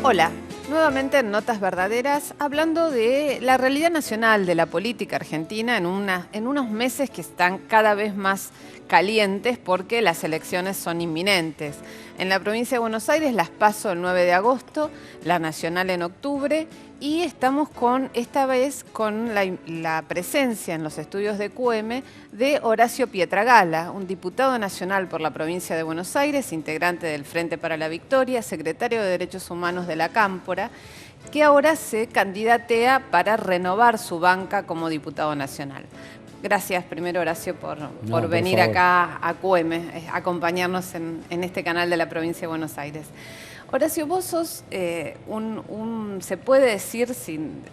Hola, nuevamente en Notas Verdaderas, hablando de la realidad nacional de la política argentina en unos meses que están cada vez más calientes porque las elecciones son inminentes. En la provincia de Buenos Aires las PASO el 9 de agosto, la nacional en octubre, y estamos esta vez con la presencia en los estudios de QM de Horacio Pietragala, un diputado nacional por la provincia de Buenos Aires, integrante del Frente para la Victoria, secretario de Derechos Humanos de la Cámpora, que ahora se candidatea para renovar su banca como diputado nacional. Gracias primero, Horacio, por venir acá a QM, acompañarnos en este canal de la provincia de Buenos Aires. Horacio, vos sos se puede decir sin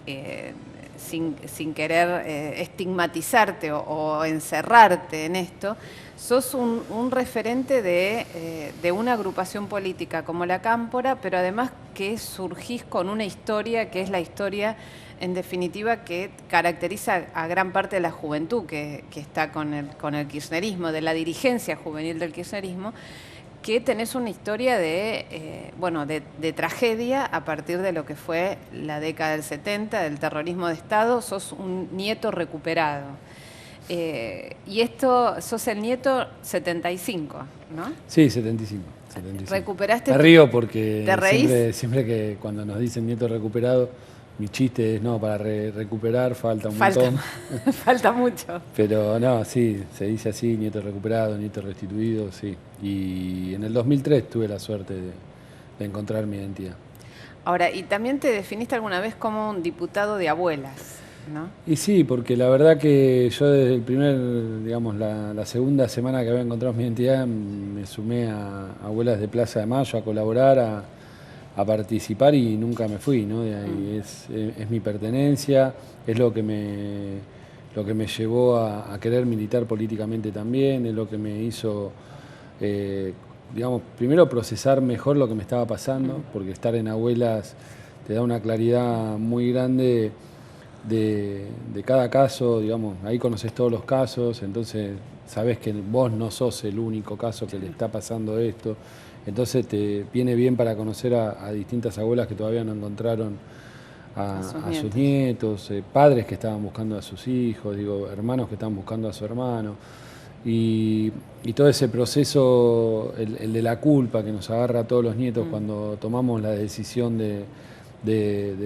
querer estigmatizarte o encerrarte en esto, sos un referente de una agrupación política como la Cámpora, pero además que surgís con una historia que es la historia, en definitiva, que caracteriza a gran parte de la juventud que está con el kirchnerismo, de la dirigencia juvenil del kirchnerismo, que tenés una historia de tragedia a partir de lo que fue la década del 70, del terrorismo de Estado. Sos un nieto recuperado. Y sos el nieto 75, ¿no? Sí, 75. ¿Recuperaste? Me río porque ¿te reís? siempre que cuando nos dicen nieto recuperado, mi chiste es, no, para recuperar falta un montón. Falta mucho. Pero no, sí, se dice así, nieto recuperado, nieto restituido, sí. Y en el 2003 tuve la suerte de encontrar mi identidad. Ahora, y también te definiste alguna vez como un diputado de abuelas, ¿no? Y sí, porque la verdad que yo desde el la segunda semana que había encontrado mi identidad, me sumé a Abuelas de Plaza de Mayo a colaborar, a participar y nunca me fui, ¿no? De ahí es mi pertenencia, es lo que me llevó a querer militar políticamente también, es lo que me hizo, primero procesar mejor lo que me estaba pasando, porque estar en Abuelas te da una claridad muy grande de cada caso, ahí conoces todos los casos, entonces sabés que vos no sos el único caso que le está pasando esto, entonces te viene bien para conocer a distintas abuelas que todavía no encontraron a sus nietos, padres que estaban buscando a sus hijos, hermanos que estaban buscando a su hermano, y todo ese proceso, el de la culpa que nos agarra a todos los nietos cuando tomamos la decisión de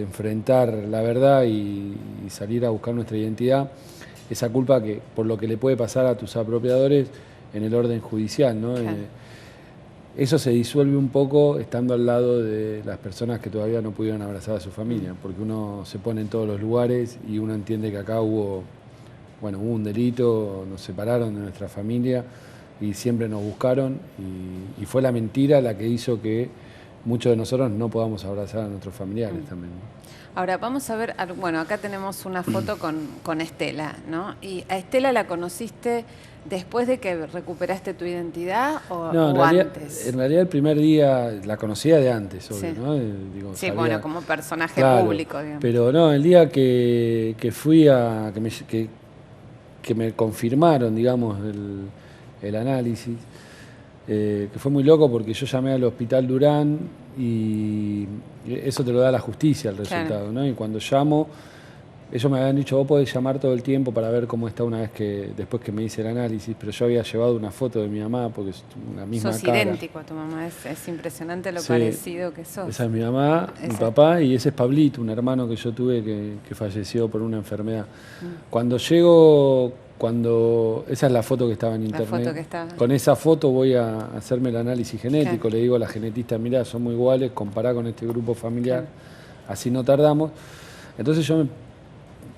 enfrentar la verdad y salir a buscar nuestra identidad, esa culpa que por lo que le puede pasar a tus apropiadores en el orden judicial, ¿no? Claro. Eso se disuelve un poco estando al lado de las personas que todavía no pudieron abrazar a su familia, porque uno se pone en todos los lugares y uno entiende que acá hubo un delito, nos separaron de nuestra familia y siempre nos buscaron y fue la mentira la que hizo que muchos de nosotros no podamos abrazar a nuestros familiares también, ¿no? Ahora, vamos a ver, acá tenemos una foto con Estela, ¿no? ¿Y a Estela la conociste después de que recuperaste tu identidad o antes? En realidad el primer día la conocía de antes, obvio, Sí. ¿no? Sí, como personaje público, digamos. Pero no, el día que fui que me confirmaron, digamos, el análisis, que fue muy loco porque yo llamé al Hospital Durán y eso te lo da la justicia el resultado, claro, ¿no? Y cuando llamo, ellos me habían dicho, vos podés llamar todo el tiempo para ver cómo está después que me hice el análisis, pero yo había llevado una foto de mi mamá porque es la misma cara. Sos idéntico a tu mamá, es impresionante lo parecido que sos. Esa es mi mamá, mi papá, y ese es Pablito, un hermano que yo tuve que falleció por una enfermedad. Esa es la foto que estaba en internet. Con esa foto voy a hacerme el análisis genético, claro. Le digo a la genetista, mirá, somos iguales, compará con este grupo familiar, claro. Así no tardamos. Entonces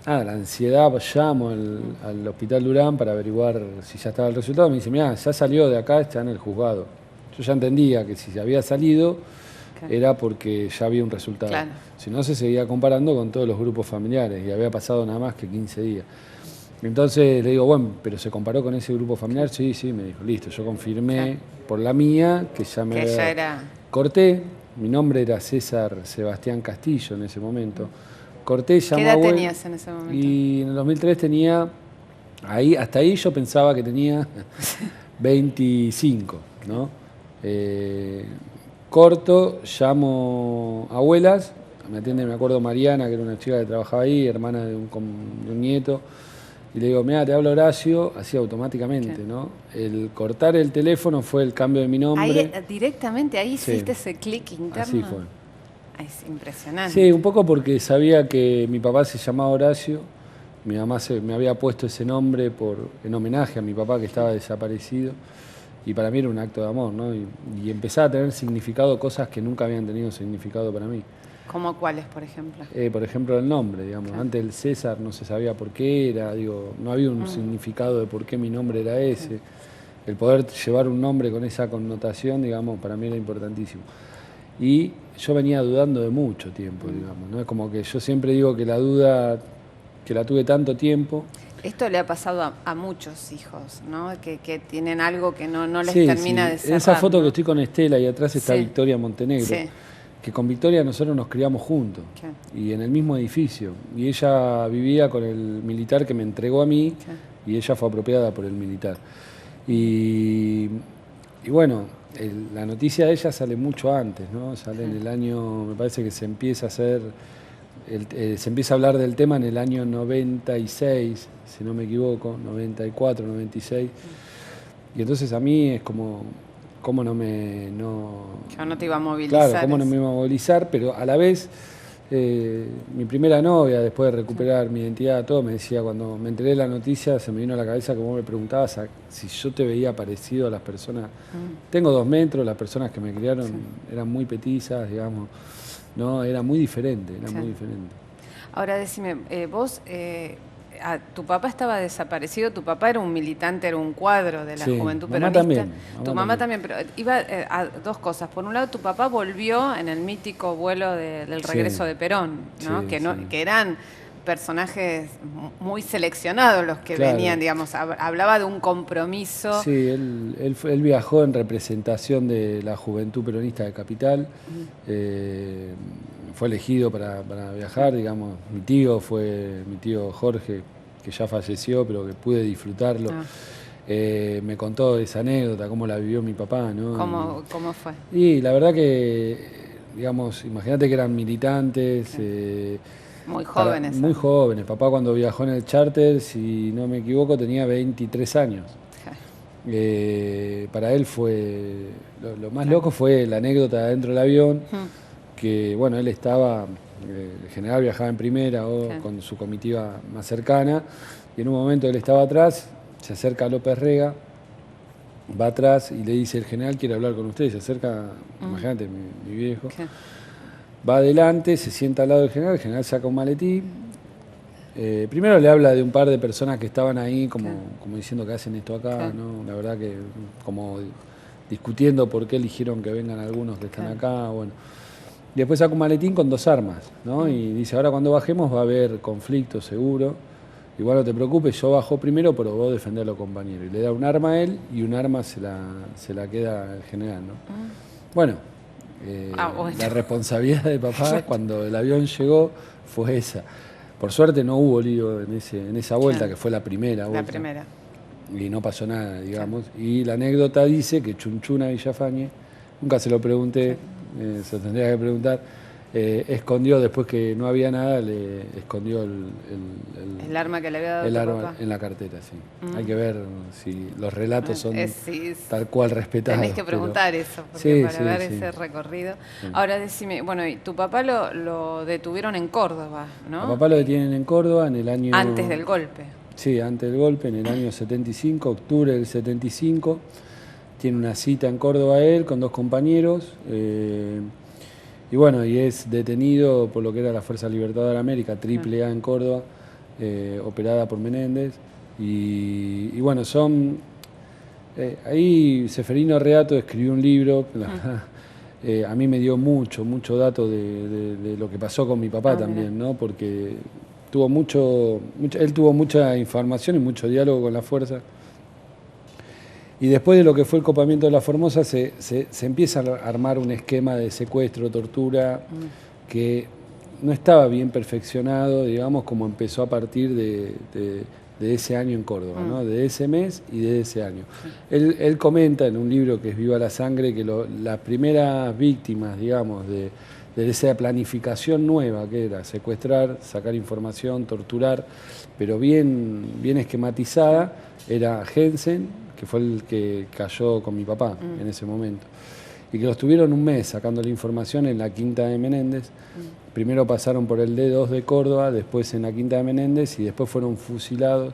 la ansiedad, llamo al Hospital Durán para averiguar si ya estaba el resultado. Me dice, mirá, ya salió de acá, está en el juzgado. Yo ya entendía que si había salido, claro, era porque ya había un resultado. Claro. Si no, se seguía comparando con todos los grupos familiares y había pasado nada más que 15 días. Entonces le digo, bueno, ¿pero se comparó con ese grupo familiar? Sí, me dijo, listo, yo confirmé, claro, por la mía, que ya me había... Corté, mi nombre era César Sebastián Castillo en ese momento. Corté, llamé. ¿Qué edad tenías en ese momento? Y en el 2003 tenía, hasta ahí yo pensaba que tenía 25, ¿no? corto, llamo a abuelas, me atiende, me acuerdo, Mariana, que era una chica que trabajaba ahí, hermana de un nieto, y le digo, mira, te hablo Horacio, así automáticamente, ¿no? El cortar el teléfono fue el cambio de mi nombre. Ahí, directamente, ahí Sí, hiciste ese clic interno. así fue. Es impresionante. Sí, un poco porque sabía que mi papá se llamaba Horacio, mi mamá me había puesto ese nombre en homenaje a mi papá que estaba desaparecido, y para mí era un acto de amor, ¿no? Y empezaba a tener significado cosas que nunca habían tenido significado para mí. ¿Cómo cuáles, por ejemplo? Por ejemplo, el nombre, digamos. Claro. Antes el César no se sabía por qué era, digo, no había un significado de por qué mi nombre era ese. El poder llevar un nombre con esa connotación, digamos, para mí era importantísimo. Y yo venía dudando de mucho tiempo, digamos, ¿no? Es como que yo siempre digo que la duda, que la tuve tanto tiempo. Esto le ha pasado a muchos hijos, ¿no? Que tienen algo que no les Sí, termina sí. de cerrar. En esa foto ¿no? que estoy con Estela y atrás está Sí. Victoria Montenegro. Sí. Que con Victoria nosotros nos criamos juntos y en el mismo edificio. Y ella vivía con el militar que me entregó a mí y ella fue apropiada por el militar. Y bueno, la noticia de ella sale mucho antes, ¿no? Sale en el año, me parece que se empieza a hacer, se empieza a hablar del tema en el año 96, si no me equivoco, 94, 96. Y entonces a mí es como... ¿Cómo no me...? Yo no te iba a movilizar. Claro, ¿cómo no me iba a movilizar? Pero a la vez, mi primera novia, después de recuperar mi identidad, todo, me decía, cuando me enteré de la noticia, se me vino a la cabeza que vos me preguntabas si yo te veía parecido a las personas. Tengo 2 metros, las personas que me criaron eran muy petizas, digamos. No, era muy diferente, muy diferente. Ahora decime, vos... tu papá estaba desaparecido, tu papá era un militante, era un cuadro de la juventud peronista. Tu mamá también, pero iba a 2 cosas. Por un lado, tu papá volvió en el mítico vuelo del regreso de Perón, ¿no? Que eran personajes muy seleccionados los que venían, digamos, hablaba de un compromiso. Sí, él viajó en representación de la juventud peronista de Capital. Fue elegido para viajar, digamos. Mi tío Jorge, que ya falleció, pero que pude disfrutarlo. Me contó esa anécdota, cómo la vivió mi papá, ¿no? ¿Cómo fue? Y la verdad que, digamos, imagínate que eran militantes. Muy jóvenes. Muy jóvenes. Papá cuando viajó en el charter, si no me equivoco, tenía 23 años. Para él fue... Lo más loco fue la anécdota dentro del avión. Que bueno, él estaba, el general viajaba en primera con su comitiva más cercana, y en un momento él estaba atrás, se acerca a López Rega, va atrás y le dice, el general quiere hablar con usted, se acerca, imagínate, mi viejo, va adelante, se sienta al lado del general, el general saca un maletín, primero le habla de un par de personas que estaban ahí como diciendo que hacen esto acá, ¿no? La verdad que como discutiendo por qué eligieron que vengan algunos que están acá, bueno. Después saca un maletín con 2 armas, ¿no? Y dice, ahora cuando bajemos va a haber conflicto seguro. Igual no te preocupes, yo bajo primero, pero vos defendés a los compañeros. Y le da un arma a él y un arma se la queda el general, ¿no? Bueno, la responsabilidad de papá cuando el avión llegó fue esa. Por suerte no hubo lío en esa vuelta, que fue la primera vuelta. La primera. Y no pasó nada, digamos. Y la anécdota dice que Chunchuna Villafañe, nunca se lo pregunté, se lo tendría que preguntar, escondió, después que no había nada, le escondió el arma que le había dado el tu arma papá. En la cartera, sí. Hay que ver si los relatos son tal cual respetados. Tenés que preguntar eso, porque para ver ese recorrido. Ahora decime, bueno, y tu papá lo detuvieron en Córdoba, ¿no? A papá lo detienen en Córdoba en el año... Antes del golpe. Sí, antes del golpe, en el año 75, octubre del 75. Tiene una cita en Córdoba él con 2 compañeros. Y bueno, y es detenido por lo que era la Fuerza Libertadora América, AAA en Córdoba, operada por Menéndez. Y bueno, son... ahí Seferino Reato escribió un libro, a mí me dio mucho dato de lo que pasó con mi papá también, ¿no? Porque él tuvo mucha información y mucho diálogo con la Fuerza. Y después de lo que fue el copamiento de la Formosa, se empieza a armar un esquema de secuestro, tortura, que no estaba bien perfeccionado, digamos, como empezó a partir de de ese año en Córdoba, ¿no? De ese mes y de ese año. Él comenta en un libro que es Viva la Sangre que las primeras víctimas, digamos, de esa planificación nueva que era secuestrar, sacar información, torturar, pero bien esquematizada, era Jensen, que fue el que cayó con mi papá en ese momento. Y que los tuvieron un mes sacando la información en la Quinta de Menéndez. Primero pasaron por el D2 de Córdoba, después en la Quinta de Menéndez y después fueron fusilados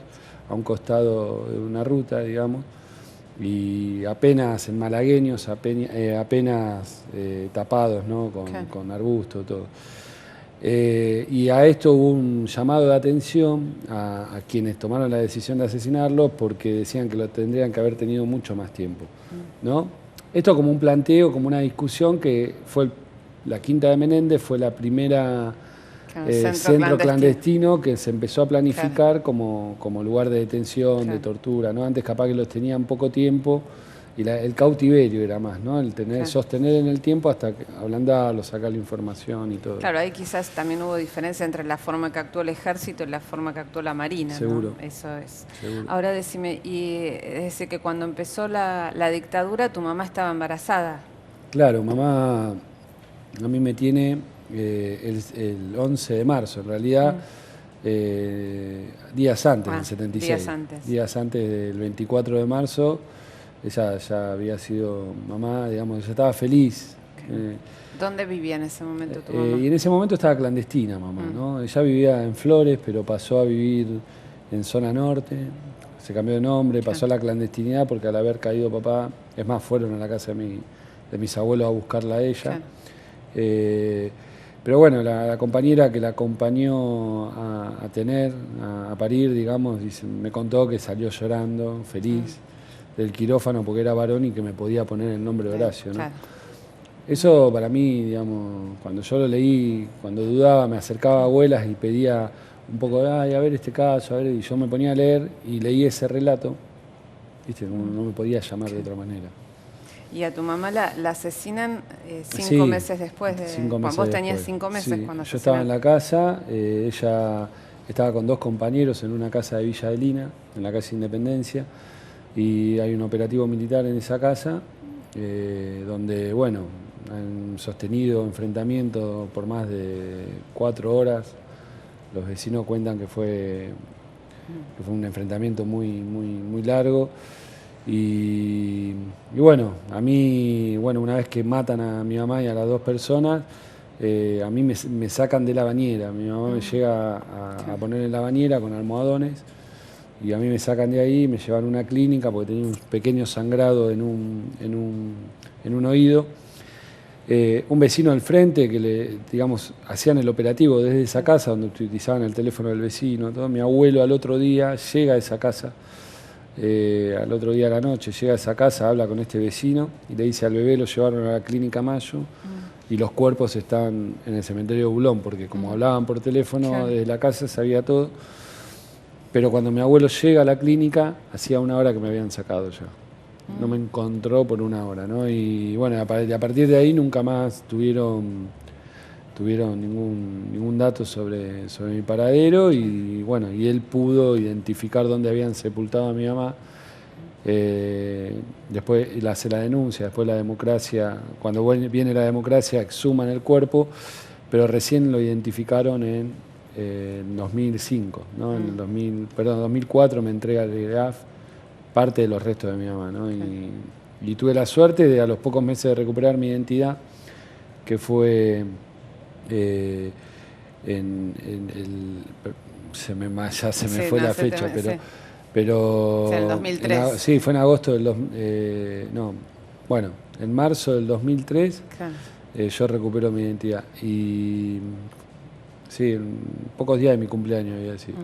a un costado de una ruta, digamos, y apenas en malagueños, apenas tapados, ¿no? Con arbusto, todo. Y a esto hubo un llamado de atención a quienes tomaron la decisión de asesinarlo porque decían que lo tendrían que haber tenido mucho más tiempo, ¿no? Esto como un planteo, como una discusión que fue la Quinta de Menéndez, fue la primera centro clandestino que se empezó a planificar como lugar de detención, de tortura, ¿no? Antes capaz que los tenían poco tiempo y el cautiverio era más, ¿no? El sostener en el tiempo hasta ablandarlo, sacar la información y todo. Claro, ahí quizás también hubo diferencia entre la forma que actuó el ejército y la forma que actuó la marina, seguro, ¿no? Eso es. Seguro. Ahora decime, y desde que cuando empezó la dictadura, tu mamá estaba embarazada. Claro, mamá a mí me tiene el 11 de marzo, en realidad días antes del 76. Días antes del 24 de marzo. Ella ya había sido mamá, digamos, ella estaba feliz. ¿Dónde vivía en ese momento tu mamá? Y en ese momento estaba clandestina mamá, ¿no? Ella vivía en Flores, pero pasó a vivir en zona norte, se cambió de nombre, pasó a la clandestinidad porque al haber caído papá, es más, fueron a la casa de mis abuelos a buscarla a ella. Pero bueno, la compañera que la acompañó a parir, digamos, me contó que salió llorando, feliz, del quirófano porque era varón y que me podía poner el nombre de Horacio, ¿no? Claro. Eso para mí, digamos, cuando yo lo leí, cuando dudaba, me acercaba a abuelas y pedía un poco, a ver este caso, a ver, y yo me ponía a leer y leí ese relato, ¿viste? No me podía llamar de otra manera. Y a tu mamá la asesinan 5 meses después de... 5 meses vos tenías después. 5 meses Sí, cuando yo estaba en la casa, ella estaba con 2 compañeros en una casa de Villa Adelina, en la calle Independencia, y hay un operativo militar en esa casa, donde, bueno, han sostenido enfrentamientos por más de 4 horas. Los vecinos cuentan que fue un enfrentamiento muy largo. Y bueno, a mí, una vez que matan a mi mamá y a las 2 personas, a mí me sacan de la bañera. Mi mamá me llega a poner en la bañera con almohadones y a mí me sacan de ahí, me llevan a una clínica porque tenía un pequeño sangrado en un oído. Un vecino al frente que hacían el operativo desde esa casa donde utilizaban el teléfono del vecino, todo. Mi abuelo al otro día llega a esa casa. Al otro día a la noche llega a esa casa, habla con este vecino y le dice al bebé lo llevaron a la clínica Mayo y los cuerpos están en el cementerio de Bulón, porque como hablaban por teléfono desde la casa sabía todo, pero cuando mi abuelo llega a la clínica hacía 1 hora que me habían sacado ya, no me encontró por 1 hora, ¿no? Y bueno, a partir de ahí nunca más tuvieron ningún dato sobre mi paradero y bueno, y él pudo identificar dónde habían sepultado a mi mamá. Después hace la denuncia, después la democracia, cuando viene la democracia exhuman el cuerpo, pero recién lo identificaron en 2005, ¿no? En 2004 me entrega el EGAF parte de los restos de mi mamá, ¿no? Y tuve la suerte de a los pocos meses de recuperar mi identidad, que fue se me fue la fecha, pero en el 2003. sí, fue en agosto del en marzo del 2003 yo recupero mi identidad y sí, en pocos días de mi cumpleaños, voy a decir.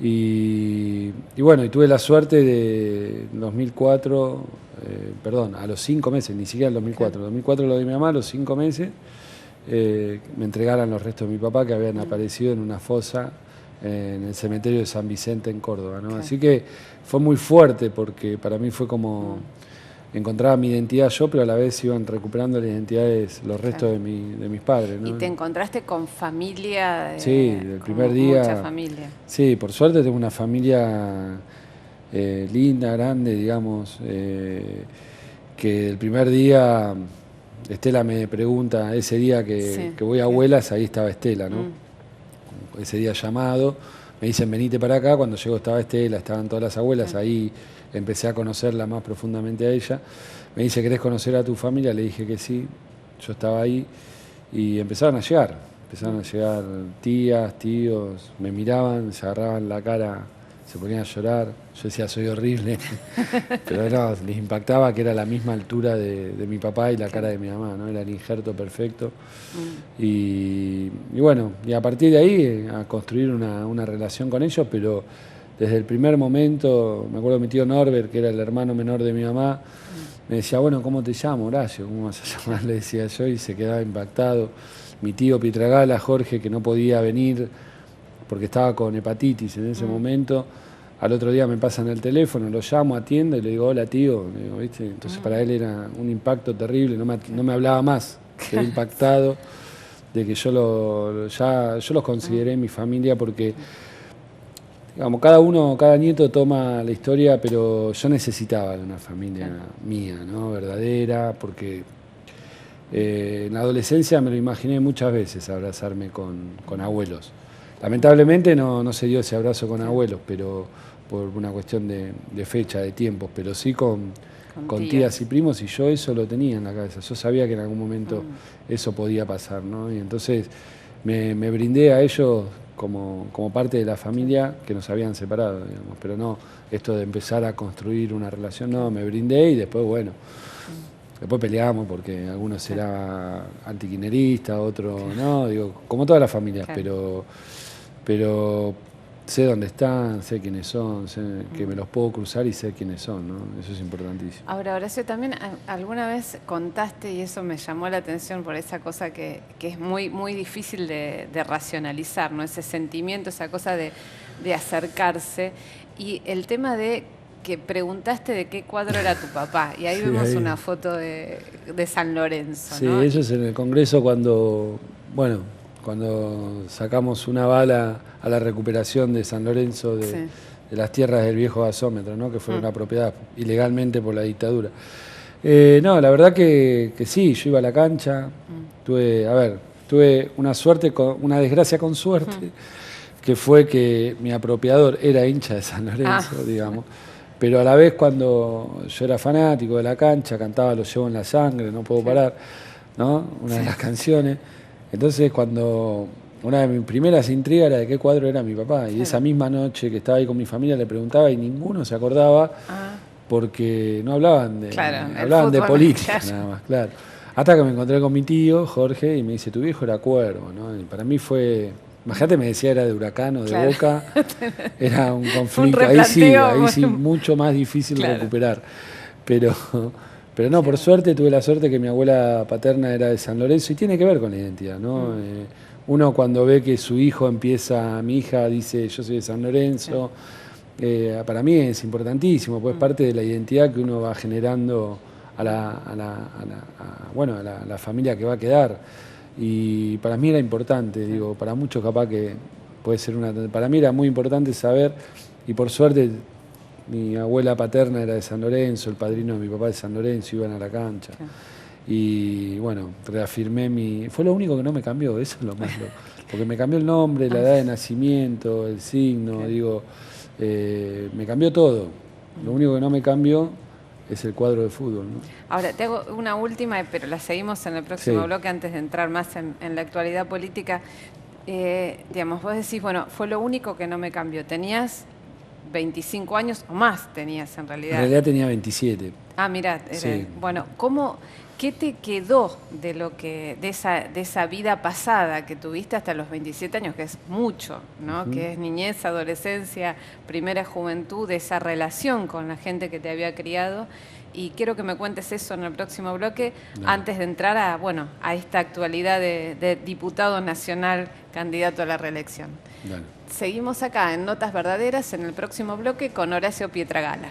Y bueno, y tuve la suerte de 2004, a los 5 meses, ni siquiera el 2004. En 2004 lo de mi mamá, a los 5 meses, me entregaran los restos de mi papá que habían aparecido en una fosa en el cementerio de San Vicente en Córdoba, ¿no? Así que fue muy fuerte porque para mí fue como encontraba mi identidad yo, pero a la vez iban recuperando las identidades los restos Claro. de mis padres, ¿no? ¿Y te encontraste con familia? Sí, del Con primer día. mucha familia. Sí, por suerte tengo una familia linda, grande, digamos, que el primer día, Estela me pregunta, ese día Sí. que voy a abuelas, ahí estaba Estela, ¿no? Ese día llamado, me dicen venite para acá, cuando llegó estaba Estela, estaban todas las abuelas, Sí. ahí empecé a conocerla más profundamente a ella. Me dice, ¿querés conocer a tu familia? Le dije que sí, yo estaba ahí y empezaron a llegar tías, tíos, me miraban, se agarraban la cara, se ponían a llorar, yo decía soy horrible, pero no, les impactaba que era la misma altura de mi papá y la cara de mi mamá, ¿no? Era el injerto perfecto. Y bueno, y a partir de ahí a construir una relación con ellos, pero desde el primer momento, me acuerdo de mi tío Norbert, que era el hermano menor de mi mamá, me decía, bueno, ¿cómo te llamo, Horacio? ¿Cómo vas a llamar? Le decía yo y se quedaba impactado. Mi tío Pietragala, Jorge, que no podía venir porque estaba con hepatitis en ese momento. Al otro día me pasan el teléfono, lo llamo, atiendo y le digo, hola tío. Le digo, ¿viste? Entonces para él era un impacto terrible, no me hablaba más, quedé impactado de que yo los consideré mi familia porque, digamos, cada nieto toma la historia, pero yo necesitaba de una familia mía, ¿no? Verdadera, porque en la adolescencia me lo imaginé muchas veces abrazarme con abuelos. Lamentablemente no se dio ese abrazo con abuelos, pero por una cuestión de fecha, de tiempos, pero sí con tías y primos, y yo eso lo tenía en la cabeza. Yo sabía que en algún momento eso podía pasar, ¿no? Y entonces me brindé a ellos como parte de la familia que nos habían separado, digamos, pero no esto de empezar a construir una relación, no, me brindé y después, bueno, después peleamos porque algunos era antiquinerista, otro no, digo, como todas las familias, pero sé dónde están, sé quiénes son, sé que me los puedo cruzar y sé quiénes son, ¿no? Eso es importantísimo. Ahora, Horacio, también alguna vez contaste, y eso me llamó la atención por esa cosa que es muy, muy difícil de racionalizar, ¿no? Ese sentimiento, esa cosa de acercarse, y el tema de que preguntaste de qué cuadro era tu papá, y ahí Sí, vemos ahí. una foto de San Lorenzo, Sí, ¿no? eso es en el Congreso cuando sacamos una bala a la recuperación de San Lorenzo de las tierras del viejo gasómetro, ¿no? Que fueron apropiadas ilegalmente por la dictadura. No, la verdad que sí, yo iba a la cancha, tuve una desgracia con suerte, que fue que mi apropiador era hincha de San Lorenzo, digamos. Pero a la vez cuando yo era fanático de la cancha, cantaba Lo llevo en la sangre, no puedo parar, ¿no? Una de las canciones. Entonces cuando una de mis primeras intrigas era de qué cuadro era mi papá. Y esa misma noche que estaba ahí con mi familia le preguntaba y ninguno se acordaba porque no hablaban hablaban de política nada más, claro. Hasta que me encontré con mi tío, Jorge, y me dice, tu viejo era Cuervo, ¿no? Y para mí fue... Imagínate, me decía era de Huracán o de Boca, era un conflicto, ahí sí, mucho más difícil recuperar. Pero no, por suerte, tuve la suerte que mi abuela paterna era de San Lorenzo y tiene que ver con la identidad, ¿no? Uno cuando ve que su hijo mi hija dice yo soy de San Lorenzo, para mí es importantísimo, pues es parte de la identidad que uno va generando a la familia que va a quedar. Y para mí era importante, digo, para muchos capaz que puede ser para mí era muy importante saber, y por suerte mi abuela paterna era de San Lorenzo, el padrino de mi papá de San Lorenzo, iban a la cancha. Y bueno, reafirmé fue lo único que no me cambió, eso es lo más loco. Porque me cambió el nombre, la edad de nacimiento, el signo, digo, me cambió todo. Lo único que no me cambió es el cuadro de fútbol, ¿no? Ahora, te hago una última, pero la seguimos en el próximo bloque antes de entrar más en la actualidad política. Digamos, vos decís, bueno, fue lo único que no me cambió. Tenías 25 años o más tenías en realidad. En realidad tenía 27. Ah, mirá, bueno, ¿qué te quedó de esa vida pasada que tuviste hasta los 27 años, que es mucho, ¿no? Que es niñez, adolescencia, primera juventud, esa relación con la gente que te había criado? Y quiero que me cuentes eso en el próximo bloque, antes de entrar a esta actualidad de diputado nacional candidato a la reelección. Seguimos acá en Notas Verdaderas en el próximo bloque con Horacio Pietragala.